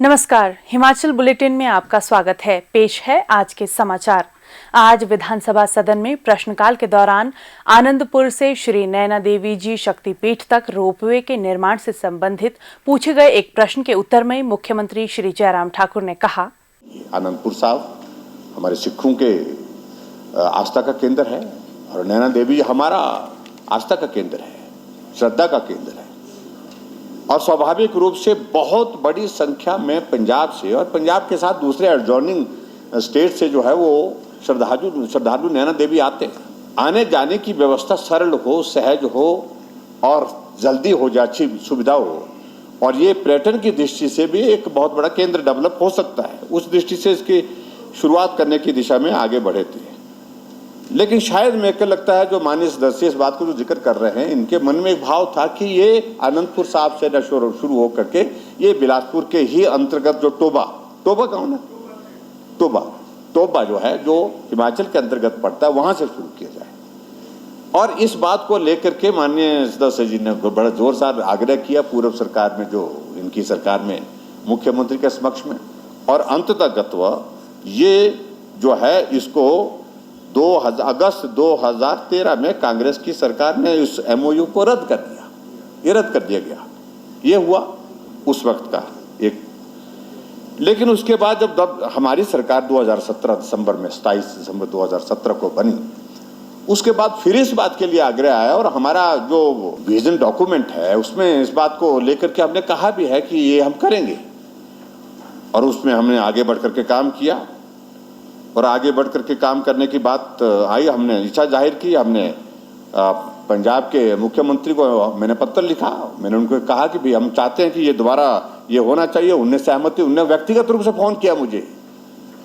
नमस्कार, हिमाचल बुलेटिन में आपका स्वागत है। पेश है आज के समाचार। आज विधानसभा सदन में प्रश्नकाल के दौरान आनंदपुर से श्री नैना देवी जी शक्तिपीठ तक रोपवे के निर्माण से संबंधित पूछे गए एक प्रश्न के उत्तर में मुख्यमंत्री श्री जयराम ठाकुर ने कहा, आनंदपुर साहब हमारे सिखों के आस्था का केंद्र है और नैना देवी हमारा आस्था का केंद्र है, श्रद्धा का केंद्र है और स्वाभाविक रूप से बहुत बड़ी संख्या में पंजाब से और पंजाब के साथ दूसरे एडजॉइनिंग स्टेट से जो है वो श्रद्धालु नैना देवी आते हैं। आने जाने की व्यवस्था सरल हो, सहज हो और जल्दी हो जाए, अच्छी सुविधा हो और ये पर्यटन की दृष्टि से भी एक बहुत बड़ा केंद्र डेवलप हो सकता है। उस दृष्टि से इसकी शुरुआत करने की दिशा में आगे बढ़े थे। लेकिन शायद मेरे को लगता है जो माननीय सदस्य इस बात को जो जिक्र कर रहे हैं, इनके मन में एक भाव था कि ये आनंदपुर साहब से न शुरू हो करके ये बिलासपुर के ही अंतर्गत जो टोबा कौन है, टोबा जो है जो हिमाचल के अंतर्गत पड़ता है, वहां से शुरू किया जाए। और इस बात को लेकर के माननीय सदस्य जी ने बड़ा जोर से आग्रह किया पूर्व सरकार में, जो इनकी सरकार में मुख्यमंत्री के समक्ष में, और अंततः ये जो है इसको अगस्त 2013 में कांग्रेस की सरकार ने इस एमओयू को रद्द कर दिया। ये रद्द कर दिया गया, ये हुआ उस वक्त का एक। लेकिन उसके बाद जब हमारी सरकार 2017 दिसंबर में 27 दिसंबर 2017 को बनी, उसके बाद फिर इस बात के लिए आग्रह आया और हमारा जो विजन डॉक्यूमेंट है उसमें इस बात को लेकर के हमने कहा भी है कि ये हम करेंगे और उसमें हमने आगे बढ़ करके काम किया। और आगे बढ़ करके काम करने की बात आई, हमने इच्छा जाहिर की, हमने पंजाब के मुख्यमंत्री को मैंने पत्र लिखा, मैंने उनको कहा कि भाई हम चाहते हैं कि ये दोबारा ये होना चाहिए। उनने सहमति, उनने व्यक्तिगत रूप से फ़ोन किया मुझे,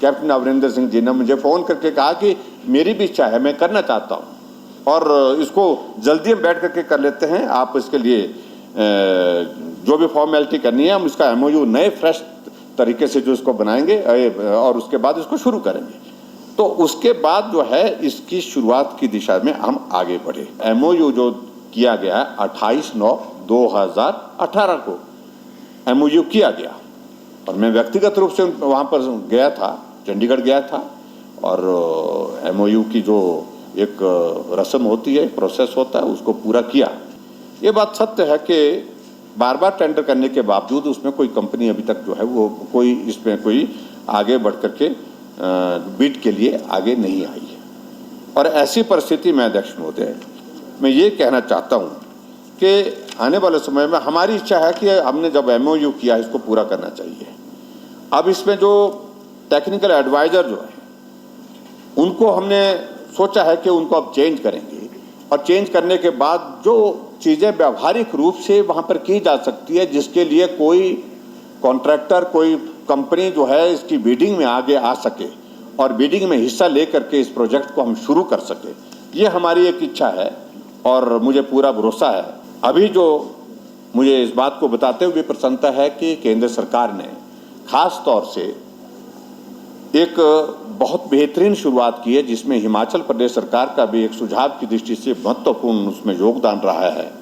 कैप्टन अमरिंदर सिंह जी ने मुझे फ़ोन करके कहा कि मेरी भी इच्छा है, मैं करना चाहता हूँ और इसको जल्दी हम बैठ करके कर लेते हैं। आप इसके लिए जो भी फॉर्मेलिटी करनी है हम इसका एमओयू नए फ्रेश तरीके से जो इसको बनाएंगे और उसके बाद इसको शुरू करेंगे। तो उसके बाद जो है इसकी शुरुआत की दिशा में हम आगे बढ़े। एमओयू जो किया गया 28/9/2018 को एमओयू किया गया और मैं व्यक्तिगत रूप से वहाँ पर गया था, चंडीगढ़ गया था और एमओयू की जो एक रस्म होती है, प्रोसेस होता है, उसको पूरा किया। ये बात सत्य है कि बार बार टेंडर करने के बावजूद उसमें कोई कंपनी अभी तक जो है वो कोई इसमें कोई आगे बढ़ करके बिड के लिए आगे नहीं आई है। और ऐसी परिस्थिति में अध्यक्ष महोदय मैं ये कहना चाहता हूँ कि आने वाले समय में हमारी इच्छा है कि हमने जब एमओयू किया इसको पूरा करना चाहिए। अब इसमें जो टेक्निकल एडवाइज़र जो है उनको हमने सोचा है कि उनको अब चेंज करेंगे और चेंज करने के बाद जो चीज़ें व्यावहारिक रूप से वहाँ पर की जा सकती है, जिसके लिए कोई कॉन्ट्रैक्टर, कोई कंपनी जो है इसकी बिडिंग में आगे आ सके और बिडिंग में हिस्सा ले करके इस प्रोजेक्ट को हम शुरू कर सके, ये हमारी एक इच्छा है और मुझे पूरा भरोसा है। अभी जो मुझे इस बात को बताते हुए प्रसन्नता है कि केंद्र सरकार ने खास तौर से एक बहुत बेहतरीन शुरुआत की है, जिसमें हिमाचल प्रदेश सरकार का भी एक सुझाव की दृष्टि से महत्वपूर्ण उसमें योगदान रहा है।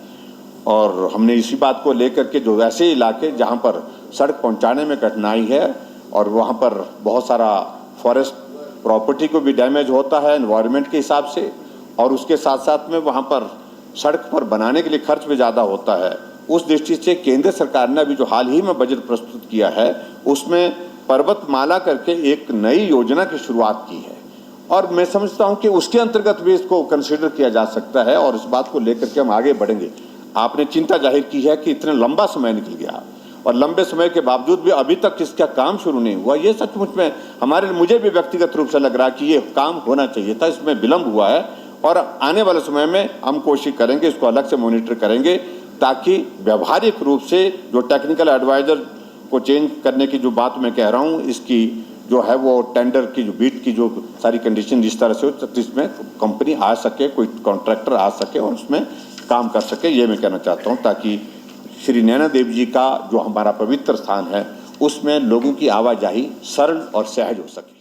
और हमने इसी बात को लेकर के जो ऐसे इलाके जहां पर सड़क पहुंचाने में कठिनाई है और वहां पर बहुत सारा फॉरेस्ट प्रॉपर्टी को भी डैमेज होता है एनवायरनमेंट के हिसाब से, और उसके साथ साथ में वहां पर सड़क पर बनाने के लिए खर्च भी ज़्यादा होता है, उस दृष्टि से केंद्र सरकार ने अभी जो हाल ही में बजट प्रस्तुत किया है उसमें पर्वतमाला करके एक नई योजना की शुरुआत की है और मैं समझता हूं कि उसके अंतर्गत भी इसको कंसीडर किया जा सकता है और इस बात को लेकर के हम आगे बढ़ेंगे। आपने चिंता जाहिर की है कि इतना लंबा समय निकल गया और लंबे समय के बावजूद भी अभी तक इसका काम शुरू नहीं हुआ। ये सचमुच में मुझे भी व्यक्तिगत रूप से लग रहा है कि ये काम होना चाहिए था, इसमें विलम्ब हुआ है और आने वाले समय में हम कोशिश करेंगे, इसको अलग से मॉनिटर करेंगे ताकि व्यावहारिक रूप से जो टेक्निकल एडवाइज़र को चेंज करने की जो बात मैं कह रहा हूँ, इसकी जो है वो टेंडर की जो बीट की जो सारी कंडीशन जिस तरह से हो जिसमें कंपनी आ सके, कोई कॉन्ट्रैक्टर आ सके और उसमें काम कर सके, ये मैं कहना चाहता हूँ ताकि श्री नैना देवी जी का जो हमारा पवित्र स्थान है उसमें लोगों की आवाजाही सरल और सहज हो सके।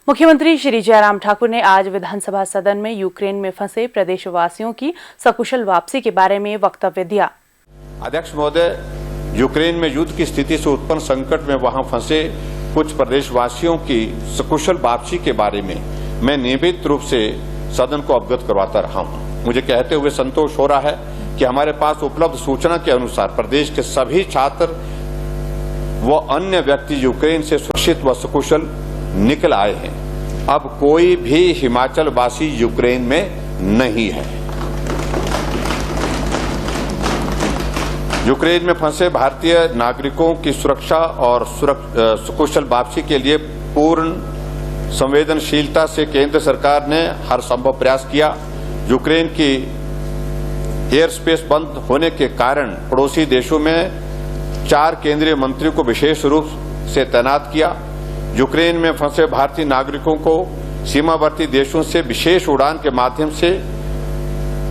मुख्यमंत्री श्री जयराम ठाकुर ने आज विधानसभा सदन में यूक्रेन में फंसे प्रदेशवासियों की सकुशल वापसी के बारे में वक्तव्य दिया। अध्यक्ष महोदय, यूक्रेन में युद्ध की स्थिति से उत्पन्न संकट में वहां फंसे कुछ प्रदेशवासियों की सकुशल वापसी के बारे में मैं नियमित रूप से सदन को अवगत करवाता रहा हूं। मुझे कहते हुए संतोष हो रहा है कि हमारे पास उपलब्ध सूचना के अनुसार प्रदेश के सभी छात्र व अन्य व्यक्ति यूक्रेन से सुरक्षित व सकुशल निकल आए हैं। अब कोई भी हिमाचल वासी यूक्रेन में नहीं है। यूक्रेन में फंसे भारतीय नागरिकों की सुरक्षा और सकुशल वापसी के लिए पूर्ण संवेदनशीलता से केंद्र सरकार ने हर संभव प्रयास किया। यूक्रेन की एयर स्पेस बंद होने के कारण पड़ोसी देशों में 4 केंद्रीय मंत्रियों को विशेष रूप से तैनात किया। यूक्रेन में फंसे भारतीय नागरिकों को सीमावर्ती देशों से विशेष उड़ान के माध्यम से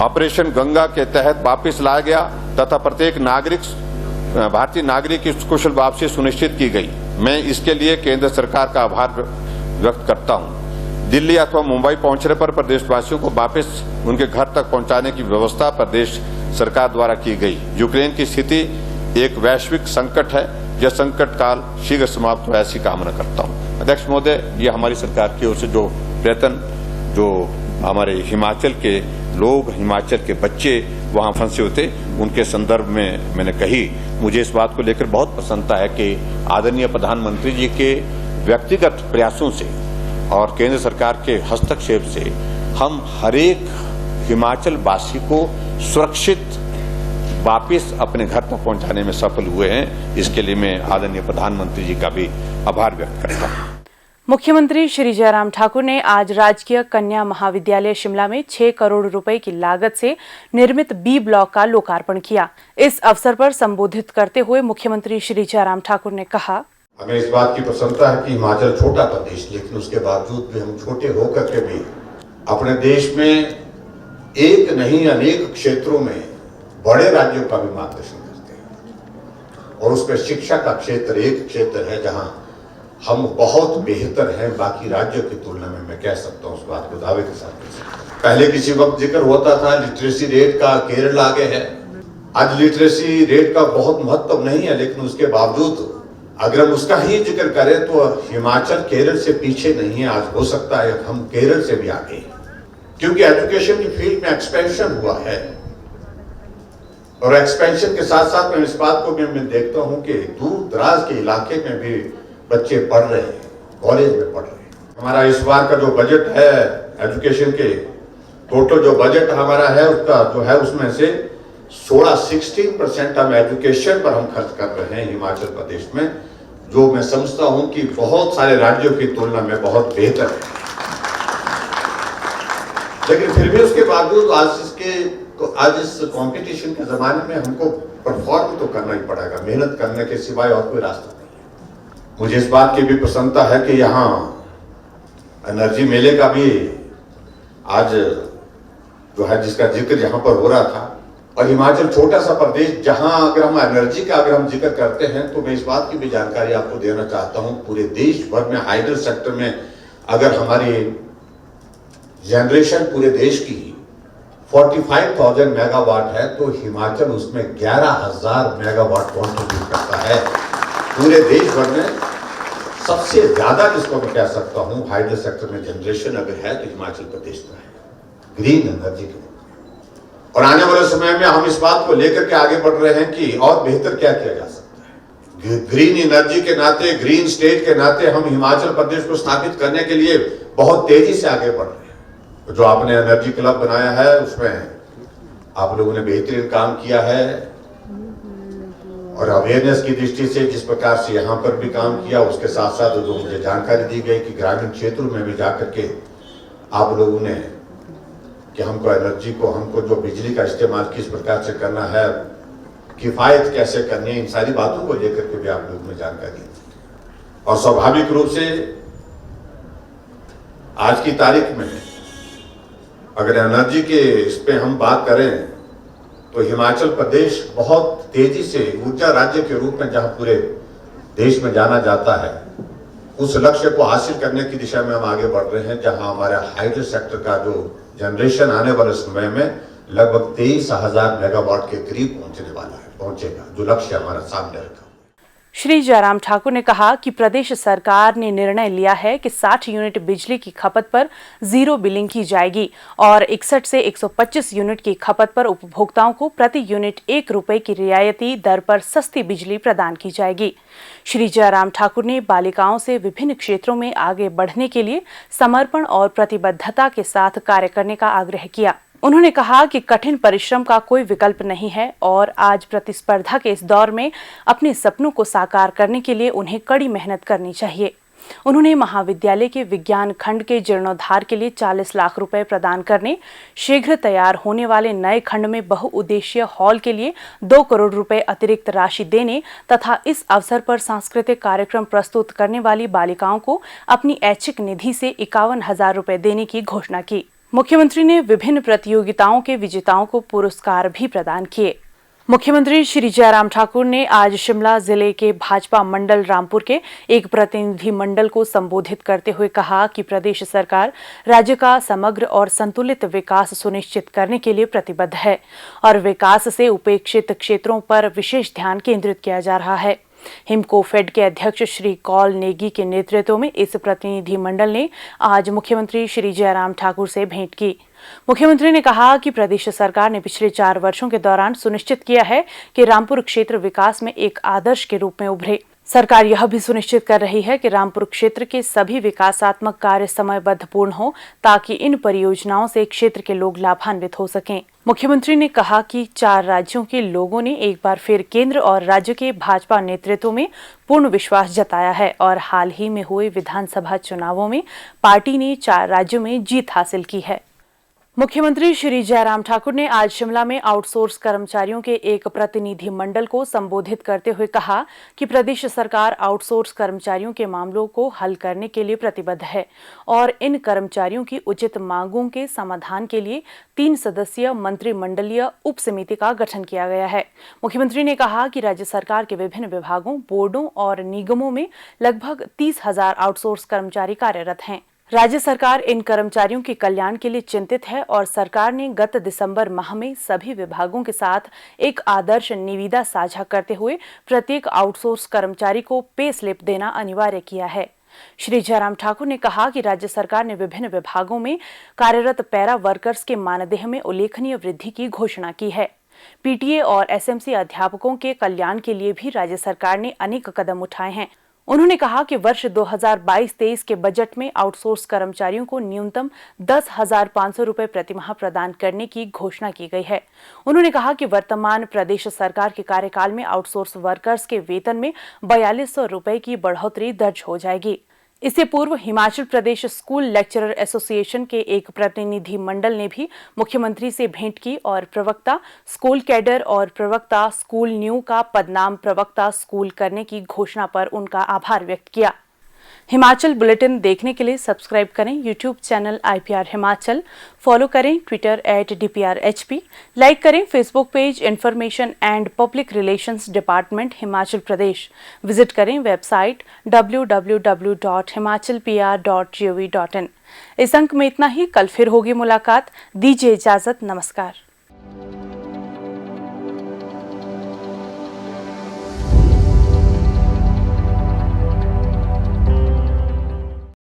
ऑपरेशन गंगा के तहत वापस लाया गया तथा प्रत्येक भारतीय नागरिक की कुशल वापसी सुनिश्चित की गई। मैं इसके लिए केंद्र सरकार का आभार व्यक्त करता हूं। दिल्ली अथवा मुंबई पहुंचने पर प्रदेशवासियों को वापस उनके घर तक पहुंचाने की व्यवस्था प्रदेश सरकार द्वारा की गई। यूक्रेन की स्थिति एक वैश्विक संकट है। यह संकट काल शीघ्र समाप्त हो ऐसी कामना करता हूं। अध्यक्ष महोदय, ये हमारी सरकार की ओर से जो प्रयत्न जो हमारे हिमाचल के लोग, हिमाचल के बच्चे वहां फंसे होते, उनके संदर्भ में मैंने कही। मुझे इस बात को लेकर बहुत प्रसन्नता है कि आदरणीय प्रधानमंत्री जी के व्यक्तिगत प्रयासों से और केंद्र सरकार के हस्तक्षेप से हम हरेक हिमाचल वासी को सुरक्षित वापस अपने घर तक पहुंचाने में सफल हुए हैं। इसके लिए मैं आदरणीय प्रधानमंत्री जी का भी आभार व्यक्त करता हूं। मुख्यमंत्री श्री जयराम ठाकुर ने आज राजकीय कन्या महाविद्यालय शिमला में 6 करोड़ रुपए की लागत से निर्मित बी ब्लॉक का लोकार्पण किया। इस अवसर पर संबोधित करते हुए मुख्यमंत्री श्री जयराम ठाकुर ने कहा, हमें इस बात की प्रसन्नता है कि हिमाचल छोटा प्रदेश, लेकिन उसके बावजूद भी हम छोटे होकर के भी अपने देश में एक नहीं अनेक क्षेत्रों में बड़े राज्यों का भी मार्गदर्शन करते हैं। और उसमें शिक्षा का क्षेत्र एक क्षेत्र है जहां हम बहुत बेहतर हैं बाकी राज्यों की तुलना में। मैं कह सकता हूं उस बात को दावे के साथ। पहले किसी वक्त जिक्र होता था लिटरेसी रेट का, केरल आगे है। आज लिटरेसी रेट का बहुत महत्व नहीं है, लेकिन उसके बावजूद अगर हम उसका ही जिक्र करें तो हिमाचल केरल से पीछे नहीं है। आज हो सकता है हम केरल से भी आगे हैं, क्योंकि एजुकेशन की फील्ड में एक्सपेंशन हुआ है। और एक्सपेंशन के साथ साथ मैं इस बात को भी मैं देखता हूं कि दूर दराज के इलाके में भी बच्चे पढ़ रहे हैं, कॉलेज में पढ़ रहे हैं। हमारा इस बार का जो बजट है एजुकेशन के, टोटल जो बजट हमारा है उसका जो है उसमें से 16% हम एजुकेशन पर हम खर्च कर रहे हैं हिमाचल प्रदेश में, जो मैं समझता हूं कि बहुत सारे राज्यों की तुलना में बहुत बेहतर है। लेकिन फिर भी उसके बावजूद आज इस कंपटीशन के जमाने में हमको परफॉर्म तो करना ही पड़ेगा। मेहनत करने के सिवाय और कोई रास्ता नहीं है। मुझे इस बात की भी प्रसन्नता है कि यहाँ एनर्जी मेले का भी आज जो है जिसका जिक्र यहाँ पर हो रहा था। और हिमाचल छोटा सा प्रदेश जहां अगर हम एनर्जी का अगर हम जिक्र करते हैं तो मैं इस बात की भी जानकारी आपको देना चाहता हूं, पूरे देश भर में हाइडल सेक्टर में अगर हमारी जनरेशन पूरे देश की 45,000 मेगावाट है तो हिमाचल उसमें 11,000 मेगावाट कंट्रीब्यूट करता है। पूरे देश भर में सबसे ज्यादा जिसको मैं कह सकता हूं हाइडल सेक्टर में जनरेशन अगर है तो हिमाचल प्रदेश का है, ग्रीन एनर्जी के। और आने वाले समय में हम इस बात को लेकर के आगे बढ़ रहे हैं कि और बेहतर क्या किया जा सकता है। ग्रीन एनर्जी के नाते, ग्रीन स्टेट के नाते हम हिमाचल प्रदेश को स्थापित करने के लिए बहुत तेजी से आगे बढ़ रहे हैं। जो आपने एनर्जी क्लब बनाया है उसमें आप लोगों ने बेहतरीन काम किया है और अवेयरनेस की दृष्टि से जिस प्रकार से यहाँ पर भी काम किया, उसके साथ साथ जो मुझे जानकारी दी गई कि ग्रामीण क्षेत्रों में भी जाकर के आप लोगों ने कि हमको एनर्जी को, हमको जो बिजली का इस्तेमाल किस प्रकार से करना है, किफायत कैसे करनी है, इन सारी बातों को लेकर के भी आप लोगों ने जानकारी दी। और स्वाभाविक रूप से आज की तारीख में अगर एनर्जी के इस पे हम बात करें तो हिमाचल प्रदेश बहुत तेजी से ऊर्जा राज्य के रूप में जहां पूरे देश में जाना जाता है, उस लक्ष्य को हासिल करने की दिशा में हम आगे बढ़ रहे हैं। जहां हमारे हाइडल सेक्टर का जो जनरेशन आने वाले समय में लगभग 23,000 मेगावाट के करीब पहुंचेगा, जो लक्ष्य हमारा सामने रखा। श्री जयराम ठाकुर ने कहा कि प्रदेश सरकार ने निर्णय लिया है कि 60 यूनिट बिजली की खपत पर जीरो बिलिंग की जाएगी और 61 से 125 यूनिट की खपत पर उपभोक्ताओं को प्रति यूनिट 1 रुपए की रियायती दर पर सस्ती बिजली प्रदान की जाएगी। श्री जयराम ठाकुर ने बालिकाओं से विभिन्न क्षेत्रों में आगे बढ़ने के लिए समर्पण और प्रतिबद्धता के साथ कार्य करने का आग्रह किया। उन्होंने कहा कि कठिन परिश्रम का कोई विकल्प नहीं है और आज प्रतिस्पर्धा के इस दौर में अपने सपनों को साकार करने के लिए उन्हें कड़ी मेहनत करनी चाहिए। उन्होंने महाविद्यालय के विज्ञान खंड के जीर्णोद्धार के लिए 40 लाख रुपए प्रदान करने, शीघ्र तैयार होने वाले नए खंड में बहुउद्देशीय हॉल के लिए 2 करोड़ रुपए अतिरिक्त राशि देने तथा इस अवसर पर सांस्कृतिक कार्यक्रम प्रस्तुत करने वाली बालिकाओं को अपनी ऐच्छिक निधि से 51,000 रुपए देने की घोषणा की। मुख्यमंत्री ने विभिन्न प्रतियोगिताओं के विजेताओं को पुरस्कार भी प्रदान किए। मुख्यमंत्री श्री जयराम ठाकुर ने आज शिमला जिले के भाजपा मंडल रामपुर के एक प्रतिनिधि मंडल को संबोधित करते हुए कहा कि प्रदेश सरकार राज्य का समग्र और संतुलित विकास सुनिश्चित करने के लिए प्रतिबद्ध है और विकास से उपेक्षित क्षेत्रों पर विशेष ध्यान केंद्रित किया जा रहा है। हिमकोफेड के अध्यक्ष श्री कौल नेगी के नेतृत्व में इस प्रतिनिधि मंडल ने आज मुख्यमंत्री श्री जयराम ठाकुर से भेंट की। मुख्यमंत्री ने कहा कि प्रदेश सरकार ने पिछले 4 वर्षों के दौरान सुनिश्चित किया है कि रामपुर क्षेत्र विकास में एक आदर्श के रूप में उभरे। सरकार यह भी सुनिश्चित कर रही है कि रामपुर क्षेत्र के सभी विकासात्मक कार्य समयबद्ध पूर्ण हो ताकि इन परियोजनाओं से क्षेत्र के लोग लाभान्वित हो सकें। मुख्यमंत्री ने कहा कि 4 राज्यों के लोगों ने एक बार फिर केंद्र और राज्य के भाजपा नेतृत्व में पूर्ण विश्वास जताया है और हाल ही में हुए विधानसभा चुनावों में पार्टी ने 4 राज्यों में जीत हासिल की है। मुख्यमंत्री श्री जयराम ठाकुर ने आज शिमला में आउटसोर्स कर्मचारियों के एक प्रतिनिधि मंडल को संबोधित करते हुए कहा कि प्रदेश सरकार आउटसोर्स कर्मचारियों के मामलों को हल करने के लिए प्रतिबद्ध है और इन कर्मचारियों की उचित मांगों के समाधान के लिए 3 सदस्यीय मंत्रिमंडलीय उप समिति का गठन किया गया है। मुख्यमंत्री ने कहा कि राज्य सरकार के विभिन्न विभागों, बोर्डों और निगमों में लगभग 30,000 आउटसोर्स कर्मचारी कार्यरत हैं। राज्य सरकार इन कर्मचारियों के कल्याण के लिए चिंतित है और सरकार ने गत दिसंबर माह में सभी विभागों के साथ एक आदर्श निविदा साझा करते हुए प्रत्येक आउटसोर्स कर्मचारी को पे स्लिप देना अनिवार्य किया है। श्री जयराम ठाकुर ने कहा कि राज्य सरकार ने विभिन्न विभागों में कार्यरत पैरा वर्कर्स के मानदेय में उल्लेखनीय वृद्धि की घोषणा की है। पीटीए और एसएमसी अध्यापकों के कल्याण के लिए भी राज्य सरकार ने अनेक कदम उठाए हैं। उन्होंने कहा कि वर्ष 2022-23 के बजट में आउटसोर्स कर्मचारियों को न्यूनतम 10,500 रुपए प्रतिमाह प्रदान करने की घोषणा की गई है। उन्होंने कहा कि वर्तमान प्रदेश सरकार के कार्यकाल में आउटसोर्स वर्कर्स के वेतन में 4,200 रुपए की बढ़ोतरी दर्ज हो जाएगी। इससे पूर्व Himachal Pradesh school lecturer association के एक प्रतिनिधि मंडल ने भी मुख्यमंत्री से भेंट की और प्रवक्ता स्कूल कैडर और प्रवक्ता स्कूल न्यू का पदनाम प्रवक्ता स्कूल करने की घोषणा पर उनका आभार व्यक्त किया। हिमाचल बुलेटिन देखने के लिए सब्सक्राइब करें YouTube channel IPR Himachal, follow करें ट्विटर @DPRHP, लाइक करें Facebook page information and public relations department Himachal Pradesh, visit करें वेबसाइट www.himachalpr.gov.in। इस अंक में इतना ही, कल फिर होगी मुलाकात। दीजिए इजाजत, नमस्कार।